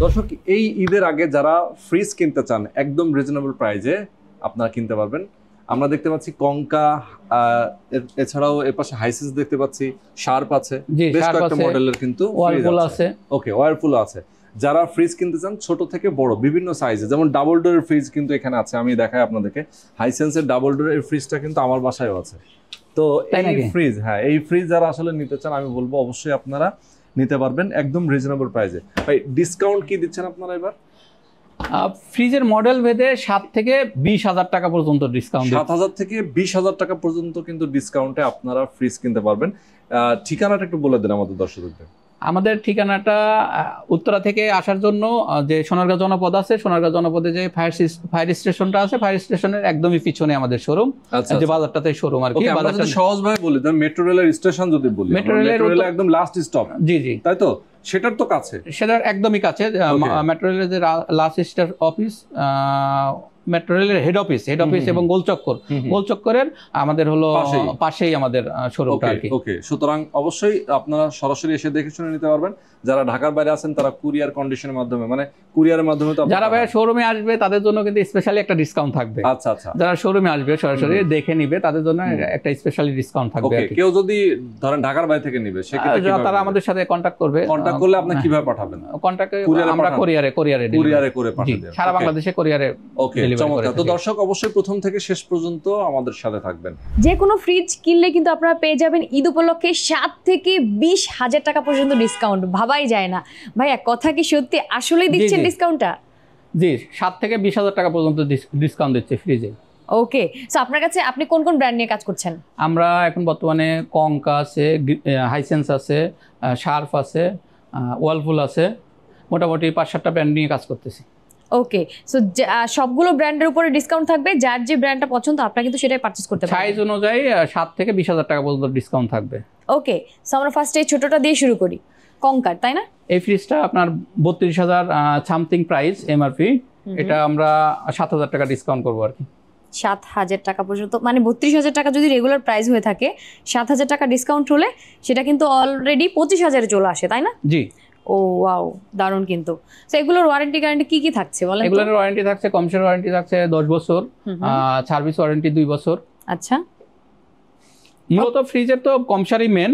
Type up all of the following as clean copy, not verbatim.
দর্শক, এই ঈদের আগে যারা ফ্রিজ কিনতে চান একদম রিজনেবল প্রাইসে আপনারা কিনতে পারবেন। আমরা দেখতে পাচ্ছি কঙ্কা, এছাড়াও এর পাশে হাইসিস দেখতে পাচ্ছি, শার্প আছে, বেশ কয়েকটা মডেলের কিন্তু ওয়ারপুল আছে। ওকে, ওয়ারপুল আছে। যারা ফ্রিজ কিনতে চান ছোট থেকে বড় বিভিন্ন সাইজে, যেমন ডাবল ডোরের ফ্রিজ কিন্তু এখানে আছে, আমি দেখাই আপনাদেরকে। হাইসেন্সের ডাবল ডোরের ফ্রিজটা কিন্তু আমার বাসায়ও আছে। তো এই ফ্রিজ, হ্যাঁ, এই ফ্রিজ যারা আসলে নিতে চান আমি বলবো অবশ্যই আপনারা নিতে পারবেন একদম রিজনেবল প্রাইসে। ভাই, ডিসকাউন্ট কি দিচ্ছেন আপনারা এবার? ফ্রিজের মডেল ভেদে 7 থেকে 20,000 টাকা পর্যন্ত ডিসকাউন্ট, 7,000 থেকে 20,000 টাকা পর্যন্ত কিন্তু ডিসকাউন্টে আপনারা ফ্রিজ কিনতে পারবেন। ঠিকানাটা একটু বলে দেন আমাদের দর্শকদের। আমাদের ঠিকানাটা উত্তরা থেকে আসার জন্য যে সোনারগাঁও জনপদ আছে, সোনারগাঁও জনপদে যে ফায়ার স্টেশনটা আছে, ফায়ার স্টেশনের একদমই পিছনে আমাদের শোরুম, যে বাজারটাতে শোরুম আর কি। বাজারটা সহজভাবে বলি, মেট্রো রেলের স্টেশন যদি বলি, মেট্রো রেলের একদম লাস্ট স্টপ। জি জি, তাই তো? সেটার তো কাছে, সেটার একদমই কাছে। মেট্রো রেলের যে লাস্ট স্টেশন অফিস, মেট্রো রেলের হেড অফিস এবং গোলচক্করের আমাদের হলো পাশেই আমাদের শোরুমটা আর কি। ওকে, সুতরাং অবশ্যই আপনারা সরাসরি এসে দেখে শুনে নিতে পারবেন। যারা ঢাকার বাইরে আছেন তারা কুরিয়ার কন্ডিশনের মাধ্যমে, মানে কুরিয়ারের মাধ্যমে, তো যারা ভাই শোরুমে আসবে তাদের জন্য কিন্তু স্পেশালি একটা ডিসকাউন্ট থাকবে। আচ্ছা আচ্ছা, যারা শোরুমে আসবে সরাসরি দেখে নিবে তাদের জন্য একটা স্পেশালি ডিসকাউন্ট থাকবে। কেউ যদি ধরেন ঢাকার বাইরে থেকে নিবে সেক্ষেত্রে তারা আমাদের সাথে কন্টাক্ট করবে। কন্টাক্ট করলে আপনি কিভাবে পাঠাবেন? কন্টাক্টে আমরা কুরিয়ারে করে পাঠিয়ে দেব, সারা বাংলাদেশে কুরিয়ারে। ওকে, চমৎকার। তো দর্শক অবশ্যই প্রথম থেকে শেষ পর্যন্ত আমাদের সাথে থাকবেন। যে কোনো ফ্রিজ কিনলে কিন্তু আপনারা পেয়ে যাবেন ঈদ উপলক্ষে 7 থেকে 20,000 টাকা পর্যন্ত ডিসকাউন্ট। ভাবাই যায় না ভাইয়া, কথা কি সত্যি আসলেই দিচ্ছেন ডিসকাউন্টটা? জি, 7 থেকে 20,000 টাকা পর্যন্ত ডিসকাউন্ট দিচ্ছে ফ্রিজে। ওকে, সো আপনার কাছে আপনি কোন কোন ব্র্যান্ড নিয়ে কাজ করছেন? আমরা এখন বর্তমানে কঙ্কা আছে, হাইসেন্স আছে, শার্প আছে, ওয়ালপুল আছে, মোটামুটি 5-7টা ব্র্যান্ড নিয়ে কাজ করতেছি। ওকে, সো সবগুলো ব্র্যান্ডের উপরে ডিসকাউন্ট থাকবে, যার যে ব্র্যান্ডটা পছন্দ আপনারা কিন্তু সেটাই পারচেজ করতে পারবেন। সাইজ অনুযায়ী 7 থেকে 20,000 টাকা পর্যন্ত ডিসকাউন্ট থাকবে। ওকে, সো আমরা ফার্স্টে ছোটটা দিয়ে শুরু করি, কঙ্কার, তাই না? এই ফ্রিজটা আপনার 32,000 সামথিং প্রাইস এমআরপি, এটা আমরা 7,000 টাকা ডিসকাউন্ট করবো আর কি। 7,000 টাকা পর্যন্ত, মানে 32,000 টাকা যদি রেগুলার প্রাইস হয়ে থাকে, 7,000 টাকা ডিসকাউন্ট হলে সেটা কিন্তু অলরেডি 25,000-এ চলে আসে, তাই না? জি। ও ওয়াও, দারুণ। কিন্তু তো এগুলোর ওয়ারেন্টি গ্যারান্টি কি কি থাকছে বলেন? এগুলোর ওয়ারেন্টি থাকছে, কমসের ওয়ারেন্টি থাকছে 10 বছর, সার্ভিস ওয়ারেন্টি 2 বছর। আচ্ছা, মূলত ফ্রিজের তো কমসারই মেন,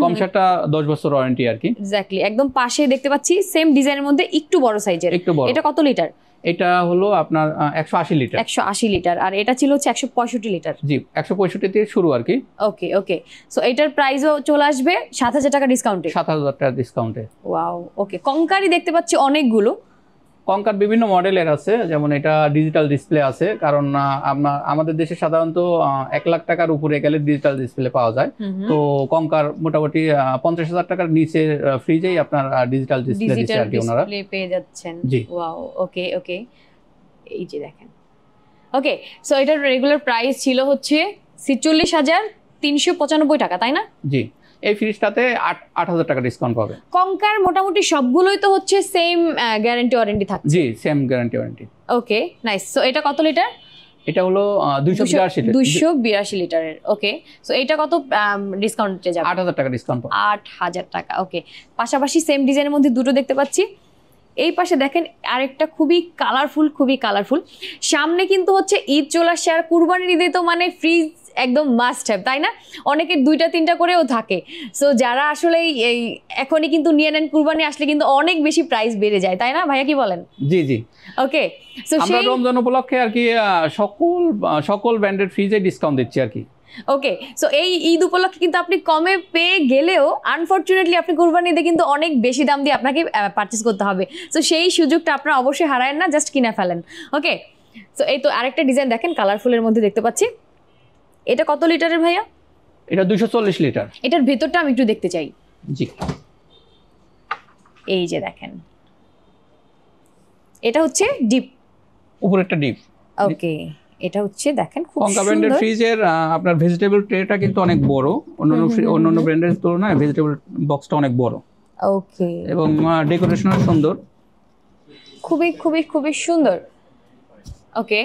কমসারটা 10 বছর ওয়ারেন্টি আর কি। এক্স্যাক্টলি, একদম পাশে দেখতে পাচ্ছি সেম ডিজাইনের মধ্যে একটু বড় সাইজের। এটা কত লিটার? এটা হলো আপনার 180 লিটার। 180 লিটার, আর এটা ছিল হচ্ছে 165 লিটার। জি, 165 থেকে শুরু আর কি। ওকে ওকে, সো এটার প্রাইসও চলে আসবে 7,000 টাকা ডিসকাউন্টে। 7,000 টাকা ডিসকাউন্টে। ওয়াও, ওকে। কঙ্কারি দেখতে পাচ্ছি অনেকগুলো। কঙ্কার বিভিন্ন মডেলের আছে, যেমন এটা ডিজিটাল ডিসপ্লে আছে, কারণ আমাদের দেশে সাধারণত 1 লাখ টাকার উপরে গেলে ডিজিটাল ডিসপ্লে পাওয়া যায়। তো কঙ্কার মোটামুটি 50,000 টাকার নিচে ফ্রিজেই আপনার ডিজিটাল ডিসপ্লে দিচ্ছে আর কি ওনারা পেয়ে যাচ্ছেন। জি, ওয়াও, ওকে ওকে, এই যে দেখেন। ওকে, সো এটার রেগুলার প্রাইস ছিল হচ্ছে 46,395 টাকা, তাই না? জি, এই ফ্রিজটাতে 8,000 টাকা ডিসকাউন্ট পাবে। কঙ্কার মোটামুটি সবগুলোই তো হচ্ছে সেম গ্যারান্টি ওয়ারেন্টি থাকছে। জি, সেম গ্যারান্টি ওয়ারেন্টি। ওকে, নাইস। সো এটা কত লিটার? এটা হলো 282 লিটারের। ওকে, সো এটা কত ডিসকাউন্টে যাবে? 8,000 টাকা ডিসকাউন্ট পাবে। 8,000 টাকা। ওকে, পাশাপাশি সেম ডিজাইনের মধ্যে দুটো দেখতে পাচ্ছি। এই পাশে দেখেন আরেকটা খুবই কালারফুল। সামনে কিন্তু হচ্ছে ঈদ চলে আসছে, আর কুরবানির ঈদে তো মানে ফ্রিজ একদম মাস্ট হ্যাভ, তাই না? অনেকের 2টা-3টা করেও থাকে। সো যারা আসলে এই এখনই কিন্তু নিয়ে নেন, কুরবানি আসলে কিন্তু অনেক বেশি প্রাইস বেড়ে যায়, তাই না ভাইয়া, কি বলেন? জি জি। ওকে, সো আমরা রমজান উপলক্ষে আর কি সকল ব্র্যান্ডের ফ্রিজে ডিসকাউন্ট দিচ্ছি আর কি। ওকে, সো এই ঈদ উপলক্ষে কিন্তু আপনি কমে পেয়ে গেলেও আনফরচুনেটলি আপনি কুরবানিতে কিন্তু অনেক বেশি দাম দিয়ে আপনাকে পারচেস করতে হবে। সো সেই সুযোগটা আপনারা অবশ্যই হারায়েন না, জাস্ট কিনে ফেলেন। ওকে, সো এই তো আরেকটা ডিজাইন দেখেন কালারফুলের মধ্যে দেখতে পাচ্ছি। এটা কত লিটারের ভাইয়া? এটা 240 লিটার। এটার ভেতরটা আমি একটু দেখতে চাই। জি, এই যে দেখেন, এটা হচ্ছে ডিপ, উপরেরটা ডিপ। ওকে, এটা হচ্ছে দেখেন খুব সুন্দর। কঙ্কা ব্র্যান্ডের ফ্রিজের আপনার ভেজিটেবল ট্রেটা কিন্তু অনেক বড়, অন্যান্য ব্র্যান্ডের তুলনায় ভেজিটেবল বক্সটা অনেক বড়। ওকে, এবং ডেকোরেশনও সুন্দর, খুবই সুন্দর। ওকে,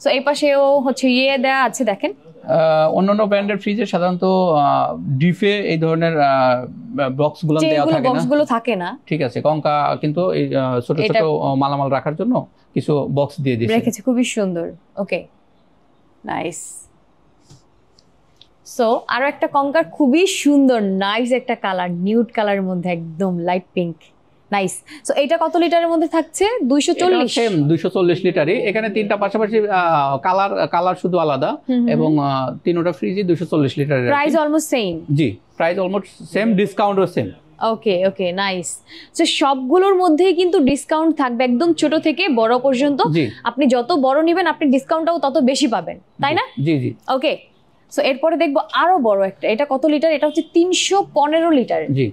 সো এই পাশেও হচ্ছে দেয়া আছে দেখেন। অন্যান্য ব্র্যান্ডের ফ্রিজে সাধারণত ডিপে এই ধরনের বক্সগুলো দেওয়া থাকে না, বক্সগুলো থাকে না। ঠিক আছে, কঙ্কা কিন্তু এই ছোট ছোট মালামাল রাখার জন্য কিছু বক্স দিয়ে দিয়েছে, রেখেছে, খুবই সুন্দর। ওকে, নাইস। সো আরো একটা কঙ্কার, খুবই সুন্দর নাইস একটা কালার, নিউড কালারের মধ্যে একদম লাইট পিঙ্ক, নাইস। সো এটা কত লিটারের মধ্যে থাকছে? 240। সেম 240 লিটারই। এখানে তিনটা পাশাপাশি কালার শুধু আলাদা, এবং তিনটা ফ্রিজই 240 লিটারের। Price almost same. জি, প্রাইস অলমোস্ট সেম, ডিসকাউন্টও same. Okay okay, nice. So সবগুলোর মধ্যেই কিন্তু ডিসকাউন্ট থাকবে একদম ছোট থেকে বড় পর্যন্ত। আপনি যত বড় নেবেন আপনি ডিসকাউন্টটাও তত বেশি পাবেন, তাই না? জি জি। ওকে, সো এরপরে দেখবো আরো বড় একটা। এটা কত লিটার? এটা হচ্ছে 315 লিটার। জি।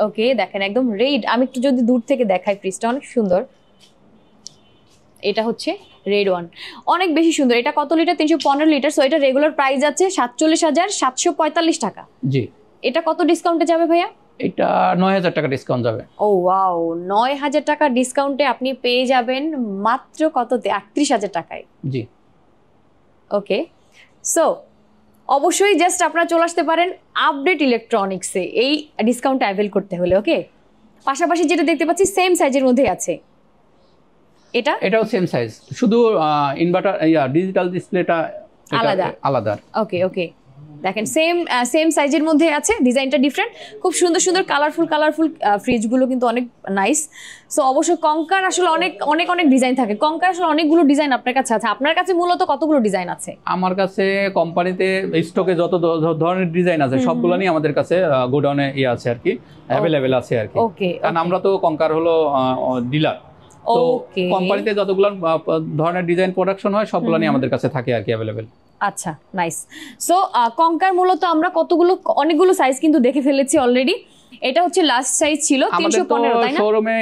ওকে, দেখেন একদম রেড। আমি একটু যদি দূর থেকে দেখাই, ফ্রিজটা অনেক সুন্দর। এটা হচ্ছে রেড ওয়ান, অনেক বেশি সুন্দর। এটা কত লিটার? 315 লিটার। সো এটা রেগুলার প্রাইস আছে 47,745 টাকা। জি। এটা কত ডিসকাউন্টে যাবে ভাইয়া? এটা 9,000 টাকা ডিসকাউন্ট যাবে। ও ওয়াও, 9,000 টাকা ডিসকাউন্টে আপনি পেয়ে যাবেন মাত্র কততে? 38,000 টাকায়। জি। ওকে, সো অবশ্যই জাস্ট আপনারা চলে আসতে পারেন আপডেট ইলেকট্রনিক্সে এই ডিসকাউন্ট অ্যাভেল করতে হলে। ওকে, পাশাপাশি যেটা দেখতে পাচ্ছি সেম সাইজের মধ্যেই আছে। এটাও সেম সাইজ, শুধু ইনভার্টার ডিজিটাল ডিসপ্লেটা আলাদা। ওকে ওকে, দেখেন সেম সাইজের মধ্যে আছে, ডিজাইনটা ডিফারেন্ট। খুব সুন্দর সুন্দর কালারফুল ফ্রিজগুলো কিন্তু অনেক নাইস। সো অবশ্যই কঙ্কার আসলে অনেক অনেক অনেক ডিজাইন থাকে। কঙ্কার আসলে অনেকগুলো ডিজাইন আপনার কাছে আছে। আপনার কাছে মূলত কতগুলো ডিজাইন আছে? আমার কাছে কোম্পানিতে স্টকে যত ধরনের ডিজাইন আছে সবগুলো নিয়ে আমাদের কাছে গোডাউনে আছে আর কি, অ্যাভেলেবেল আছে আর কি। ওকে, কারণ আমরা তো কঙ্কার হলো ডিলার, তো কোম্পানিতে যতগুলো ধরনের ডিজাইন প্রোডাকশন হয় সবগুলো নিয়ে আমাদের কাছে থাকে আর কি, অ্যাভেলেবেল। আচ্ছা, নাইস। সো কঙ্কার মূলত আমরা অনেকগুলো সাইজ কিন্তু দেখে ফেলেছি অলরেডি। এটা হচ্ছে লাস্ট সাইজ ছিল 315, তাই না? শোরুমে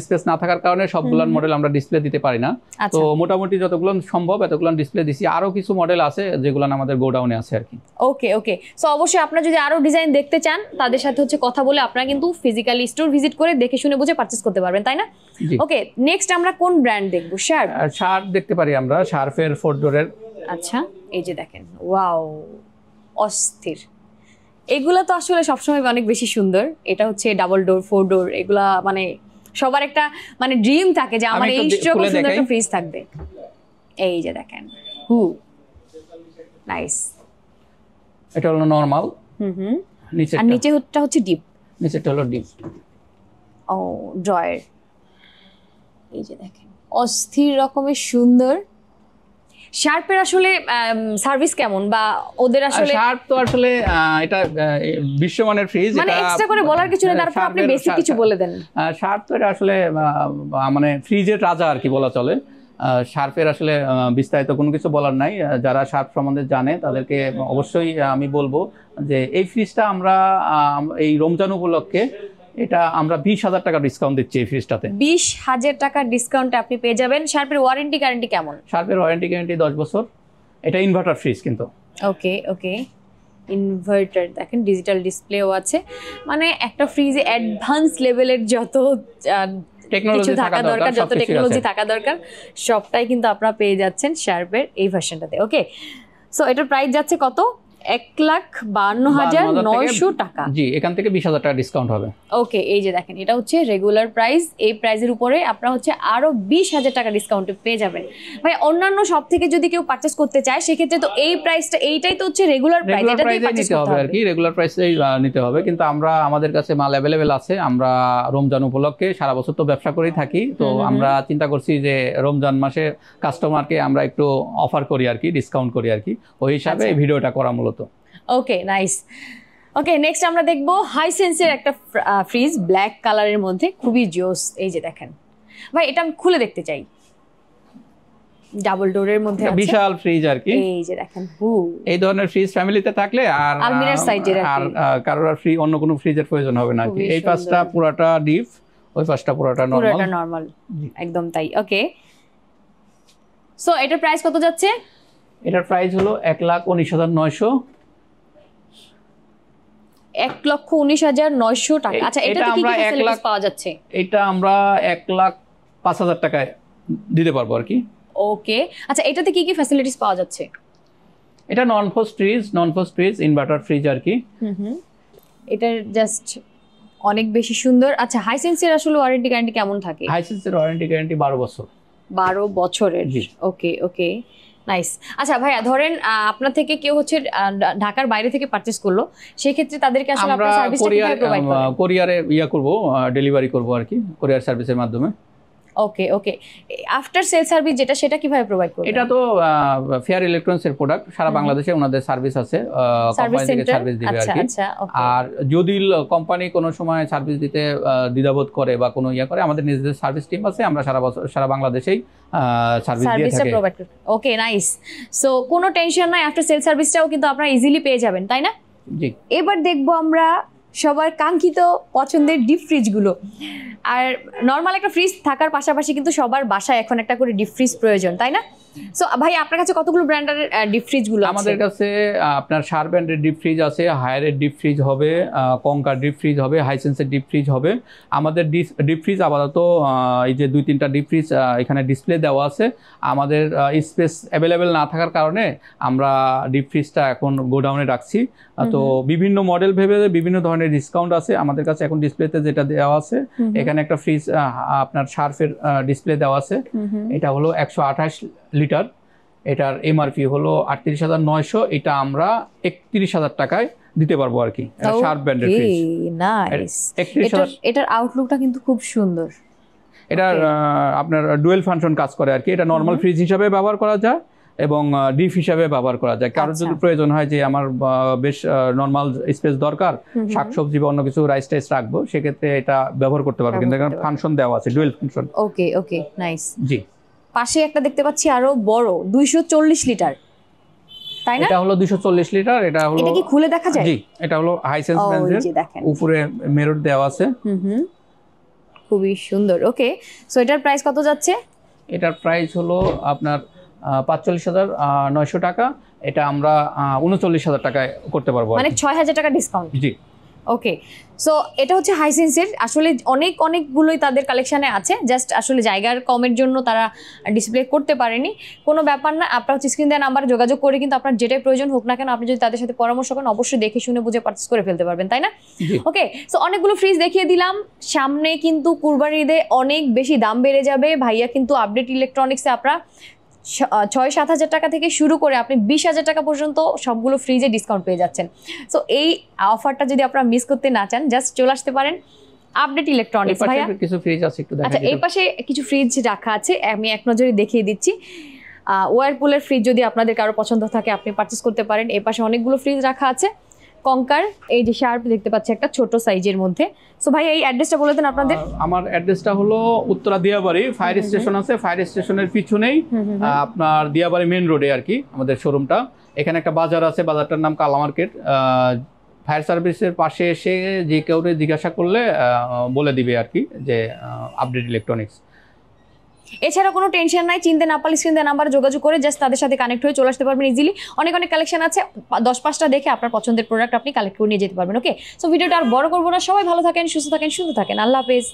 স্পেস না থাকার কারণে সবগুলোর মডেল আমরা ডিসপ্লে দিতে পারি না, তো মোটামুটি যতগুলো সম্ভব এতগুলো ডিসপ্লে দিছি। আরো কিছু মডেল আছে যেগুলো আমাদের গোডাউনে আছে আর কি। ওকে ওকে, সো অবশ্যই আপনারা যদি আরো ডিজাইন দেখতে চান তাদের সাথে হচ্ছে কথা বলে আপনারা কিন্তু ফিজিক্যালি স্টোর ভিজিট করে দেখে শুনে বুঝে পারচেজ করতে পারবেন, তাই না? ওকে, নেক্সট আমরা কোন ব্র্যান্ড দেখব? শার্প দেখতে পারি আমরা, শার্পের 4 ডোরের। আচ্ছা, এই যে দেখেন, ওয়াও, অস্থির। এগুলা তো আসলে সবসময় অনেক বেশি সুন্দর। এটা হচ্ছে ডাবল ডোর, 4 ডোর, এগুলা মানে সবার একটা মানে ড্রিম থাকে যে আমার এই রকম সুন্দর একটা ফ্রিজ থাকবে। এই যে দেখেন, নাইস। এটা হলো নরমাল, আর নিচেটা হচ্ছে ডিপ। নিচেটা হলো ডিপ। ও, ড্রয়ার। এই যে দেখেন, অস্থির রকমের সুন্দর। শার্পের আসলে সার্ভিস কেমন, বা ওদের আসলে? শার্প তো আসলে এটা বিশ্বমানের ফ্রিজ, মানে এক্সট্রা করে বলার কিছু নেই, তারপর আপনি বেসিক কিছু বলে দেন। শার্প তো এটা আসলে মানে ফ্রিজের রাজা আর কি বলা চলে। শার্পের আসলে বিস্তারিত কোনো কিছু বলার নাই। যারা শার্প সম্বন্ধে জানে তাদেরকে অবশ্যই আমি বলবো যে এই ফ্রিজটা আমরা এই রমজান উপলক্ষে এটা আমরা 20,000 টাকা ডিসকাউন্ট দিচ্ছি এই ফ্রিজটাতে। 20,000 টাকার ডিসকাউন্টে আপনি পেয়ে যাবেন। শার্পের ওয়ারেন্টি গ্যারান্টি কেমন? শার্পের ওয়ারেন্টি গ্যারান্টি 10 বছর। এটা ইনভার্টার ফ্রিজ কিন্তু। ওকে ওকে, ইনভার্টার, দেখেন ডিজিটাল ডিসপ্লেও আছে। মানে একটা ফ্রিজে অ্যাডভান্স লেভেলের যত টেকনোলজি থাকা দরকার, যত টেকনোলজি থাকা দরকার সবটাই কিন্তু আপনারা পেয়ে যাচ্ছেন শার্পের এই ভার্সনটাতে। ওকে, সো এটার প্রাইস যাচ্ছে কত? 1,52,900 টাকা। জি, এখান থেকে 20,000 টাকা ডিসকাউন্ট হবে। ওকে, এই যে দেখেন, এটা হচ্ছে রেগুলার প্রাইস। এই প্রাইসের উপরে আপনারা হচ্ছে আরো 20,000 টাকা ডিসকাউন্টে পেয়ে যাবেন। ভাই, অন্যান্য সব থেকে যদি কেউ পারচেজ করতে চায় সেক্ষেত্রে তো এই প্রাইসটা, এইটাই তো হচ্ছে রেগুলার প্রাইস, এটাতেই পারচেজ করতে হবে আর কি। রেগুলার প্রাইসেই নিতে হবে, কিন্তু আমাদের কাছে মাল অ্যাভেলেবেল আছে। আমরা রমজান উপলক্ষে সারা বছর তো ব্যবসা করেই থাকি, তো আমরা চিন্তা করছি যে রমজান মাসে কাস্টমারকে আমরা একটু অফার করি আর কি, ডিসকাউন্ট করি আর কি, ওই হিসাবে এই ভিডিওটা করা মূলত। ওকে, নাইস। ওকে, নেক্সট আমরা দেখবো হাইসেন্সের একটা ফ্রিজ ব্ল্যাক কালারের মধ্যে, খুবই জোস। এই যে দেখেন ভাই, এটা আমি খুলে দেখতে চাই। ডাবল ডোরের মধ্যে আছে, বিশাল ফ্রিজ আর কি। এই যে দেখেন, এই ধরনের ফ্রিজ ফ্যামিলিতে থাকলে আর আলমিরার সাইজের আর কারোর ফ্রি অন্য কোনো ফ্রিজের প্রয়োজন হবে না আর কি। এই পাশটা পুরোটা ডিপ, ওই পাশটা পুরোটা নরমাল, একদম তাই। ওকে, সো এটার প্রাইস কত যাচ্ছে? এটার প্রাইস হলো 1,19,900। 1,19,900 টাকা। আচ্ছা, এটা কি কি ফ্যাসিলিটিস পাওয়া যাচ্ছে? এটা আমরা 1,05,000 টাকায় দিতে পারবো আর কি। ওকে, আচ্ছা এটাতে কি কি ফ্যাসিলিটিস পাওয়া যাচ্ছে? এটা non frost fridge inverter fridge আর কি। এটা জাস্ট অনেক বেশি সুন্দর। আচ্ছা হাইসেন্সের আসলে ওয়ারেন্টি গ্যারান্টি কেমন থাকে? হাইসেন্সের ওয়ারেন্টি গ্যারান্টি 12 বছর। 12 বছরের, ওকে ওকে নাইস। আচ্ছা ভাইয়া ধরেন আপনার থেকে কেউ হচ্ছে ঢাকার বাইরে থেকে পারচেজ করলো, সেই ক্ষেত্রে তাদেরকে আসলে আপনার সার্ভিসটা কিভাবে প্রোভাইড করেন? কোরিয়ারে করব, ডেলিভারি করব আর কি, কোরিয়ার সার্ভিসের মাধ্যমে। ওকে ওকে, আফটার সেল সার্ভিস যেটা সেটা কিভাবে প্রোভাইড করবেন? এটা তো ফেয়ার ইলেকট্রনিক্স এর প্রোডাক্ট, সারা বাংলাদেশে ওনাদের সার্ভিস আছে, কোম্পানি থেকে সার্ভিস দিবে আর কি। আর যদি কোম্পানি কোনো সময় সার্ভিস দিতে দ্বিধাবোধ করে বা কোনো করে, আমাদের নিজেদের সার্ভিস টিম আছে, আমরা সারা বাংলাদেশেই সার্ভিস দিয়ে থাকি। ওকে নাইস। সো কোনো টেনশন নাই, আফটার সেল সার্ভিসটাও কিন্তু আপনারা ইজিলি পেয়ে যাবেন, তাই না? জি। এবার দেখবো আমরা সবার কাঙ্ক্ষিত পছন্দের ডিপ ফ্রিজগুলো। আর নর্মাল একটা ফ্রিজ থাকার পাশাপাশি কিন্তু সবার বাসায় এখন একটা করে ডিপ ফ্রিজ প্রয়োজন, তাই না? সো ভাই আপনার কাছে কতগুলো ব্র্যান্ডের ডিপ ফ্রিজগুলো আছে? আমাদের কাছে আপনার শার ব্র্যান্ডের ডিপ ফ্রিজ আছে, হায়ারের ডিপ ফ্রিজ হবে, কঙ্কার ডিপ ফ্রিজ হবে, হাইসেন্সের ডিপ ফ্রিজ হবে। আমাদের ডিপ ফ্রিজ আপাতত এই যে 2-3টা ডিপ ফ্রিজ এখানে ডিসপ্লে দেওয়া আছে। আমাদের স্পেস অ্যাভেলেবেল না থাকার কারণে আমরা ডিপ ফ্রিজটা এখন গোডাউনে রাখছি। তো বিভিন্ন মডেল ভেবে বিভিন্ন ধরনের ডিসকাউন্ট আছে আমাদের কাছে। এখন ডিসপ্লেতে যেটা দেওয়া আছে, এখানে একটা ফ্রিজ আপনার শার্ফের ডিসপ্লে দেওয়া আছে, এটা হলো 128 লিটার, এটার এমআরপি হলো 38,900, এটা আমরা 31,000 টাকায় দিতে পারবো আর কি। এটা শার্প ব্র্যান্ডের ফ্রিজ। নাইস। এটার আউটলুকটা কিন্তু খুব সুন্দর। এটার আপনার ডুয়েল ফাংশন কাজ করে আর কি। এটা নরমাল ফ্রিজ হিসাবে ব্যবহার করা যায় এবং ডিপ হিসাবে ব্যবহার করা যায়। কারোর যদি প্রয়োজন হয় যে আমার বেশ নরমাল স্পেস দরকার, শাকসবজি বা অন্য কিছু রাইস টাইস রাখবো, সেক্ষেত্রে এটা ব্যবহার করতে পারবে, কিন্তু এখানে ফাংশন দেওয়া আছে, ডুয়েল ফাংশন। ওকে ওকে নাইস। জি। পাশে একটা দেখতে পাচ্ছি আরো বড় 240 লিটার, তাই না? এটা হলো 240 লিটার। এটা হলো, এটা কি খুলে দেখা যায়? জি, এটা হলো হাইসেন্স ব্র্যান্ডের, উপরে মিরর দেওয়া আছে। খুবই সুন্দর। ওকে, সো এটার প্রাইস কত যাচ্ছে? এটার প্রাইস হলো আপনার 45,900 টাকা। এটা আমরা 39,000 টাকায় করতে পারবো, মানে 6,000 টাকা ডিসকাউন্ট। জি। ওকে, সো এটা হচ্ছে হাইসেন্সের। আসলে অনেকগুলোই তাদের কালেকশনে আছে, জাস্ট আসলে জায়গার কমের জন্য তারা ডিসপ্লে করতে পারেনি। কোনো ব্যাপার না, আপনার হচ্ছে স্ক্রিন দেওয়া নাম্বারে যোগাযোগ করে কিন্তু আপনার যেটাই প্রয়োজন হোক না কেন, আপনি যদি তাদের সাথে পরামর্শ করেন অবশ্যই দেখে শুনে বুঝে পারচেজ করে ফেলতে পারবেন, তাই না? ওকে, সো অনেকগুলো ফ্রিজ দেখিয়ে দিলাম। সামনে কিন্তু কুরবানির ঈদে অনেক বেশি দাম বেড়ে যাবে। ভাইয়া কিন্তু আপডেট ইলেকট্রনিক্সে আপনারা 6-7 হাজার টাকা থেকে শুরু করে আপনি 20,000 টাকা পর্যন্ত সবগুলো ফ্রিজে ডিসকাউন্ট পেয়ে যাচ্ছেন। সো এই অফারটা যদি আপনারা মিস করতে না চান, জাস্ট চলে আসতে পারেন আপডেট ইলেকট্রনিক্স। ভাইয়া কিছু ফ্রিজ আছে একটু দেখাই। আচ্ছা, এই পাশে কিছু ফ্রিজ রাখা আছে, আমি এক নজরে দেখিয়ে দিচ্ছি। ওয়ারপুলের ফ্রিজ যদি আপনাদের কারো পছন্দ থাকে আপনি পারচেজ করতে পারেন। এই পাশে অনেকগুলো ফ্রিজ রাখা আছে। কঙ্কার, এই যে শার্প দেখতে পাচ্ছি একটা ছোট সাইজের মধ্যে। সো ভাই এই অ্যাড্রেসটা বলে দেন আপনাদের। আমার অ্যাড্রেসটা হলো উত্তরা দিয়াবাড়ি, ফায়ার স্টেশন আছে, ফায়ার স্টেশনের পিছনেই আপনার দিয়াবাড়ি মেইন রোডে আর কি আমাদের শোরুমটা। এখানে একটা বাজার আছে, বাজারটার নাম কালা মার্কেট। ফায়ার সার্ভিসের পাশে এসে যে কেউ জিজ্ঞাসা করলে বলে দিবে আর কি যে আপডেট ইলেকট্রনিক্স। এছাড়া কোনো টেনশন নাই, চিনতে না পারলে স্ক্রিন দেওয়া নাম্বারে যোগাযোগ করে জাস্ট তাদের সাথে কানেক্ট হয়ে চলে আসতে পারবেন ইজিলি। অনেক কালেকশন আছে, 10-5টা দেখে আপনার পছন্দের প্রোডাক্ট আপনি কালেক্ট করে নিয়ে যেতে পারবেন। ওকে, সো ভিডিওটা আর বড় করবো না, সবাই ভালো থাকেন, সুস্থ থাকেন, সুন্দর থাকেন। আল্লাহ হাফেজ।